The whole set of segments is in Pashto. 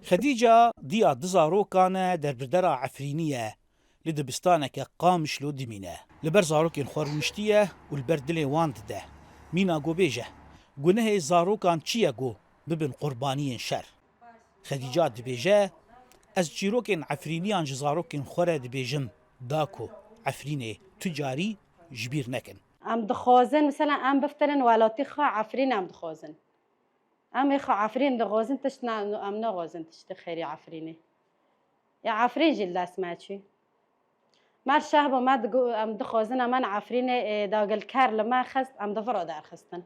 خديجة ديا دزاروكانا دربدرا عفرينية لدبستانك قامشلو دمينة لبر زاروكين خوارونشتية والبر دلي واند ده مينا قو بيجه قنه زاروكان چيا قو ببن قربانيين شر خديجة دبيجه از جيروكين عفرينيان جزاروكين خورا دبيجم داكو عفريني تجاري جبير نكن ام دخوازن مثلا ام بفترن ولاتي خا عفرين ام دخوازن ام خا عفرين دغوزن تشنا ام نغوزن تشت خيري عفريني يا عفرين جل اسمعتي مر شهب ما ام دخوازن من عفريني داقل كار لما خست ام دفرا دار خستن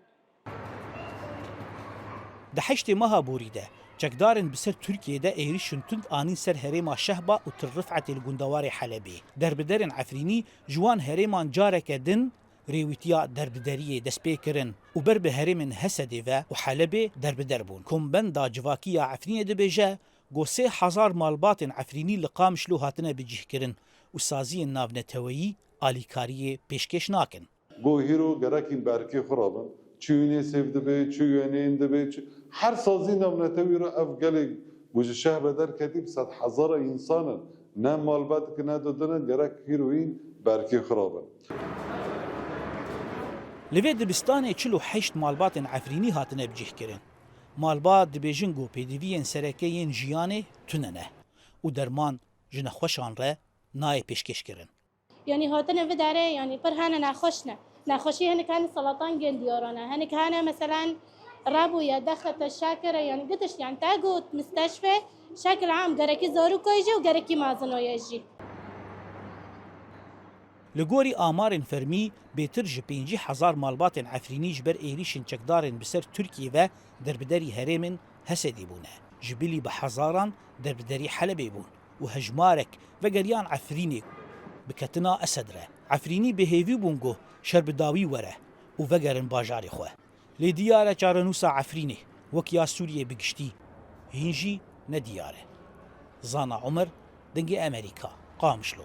دحشت مها بوريده جكدارن بسر تركيا دا ايريشن تند اني سر هريما شهبه وترفعت الجندوار حلبي دربدرن عفريني جوان هريمان جارك دن ريوتيا دربدريه دسبيكرن وبرب هرمن هسديفا وحلبي دربدربون كومبن دا جواكيا عفريني دبيجا گو 3000 مالبات عفريني لقامشلو هاتنا بجهكرن وسازي النافنتوي اليكاريه بيشكش ناكن گو هيرو گراكين بركي خرابن چويني سيفده به چوينين ده هر سازي نافنتوي رو افغلي گوج شهر در كتيب 100,000 انسان نه مالبات که ندادن گراك هيروين بركي خرابن لوی دبستان 48 مالبات عفرینی هاتنه بجهکرین. مالبات دبیجنگو پیدوین سرکین جیانه تننه و درمان جن خوشان را نای پیشکش کرن. یعنی هاتنه و داره یعنی پر هنه نخوشنه. نخوشی هنه کان سلطان گندیارانه. هنه کانه مثلا رابو یا دخلت الشاكرة يعني قدش يعني تاقو مستشفى بشكل عام قركي زاروكا يجي وقركي مازنو يجي. لگوری آمارن فرمی بیتر ج 50,000 مالبات عفرینی جبر ایریشن چکدارن بسر ترکیه و دربدری هرمن هسدی بونه جبلی به هزاران دربدری حلبی بون و هجمارک و گریان عفرینی بکتنا اسدره عفرینی به هیوی بونگو شربداوی وره و وگرن باجاری خواه لیدیاره چارنوسا عفرینی وکیا سوریه بگشتی هینجی ندیاره زانا عمر دنگ امریکا قامشلو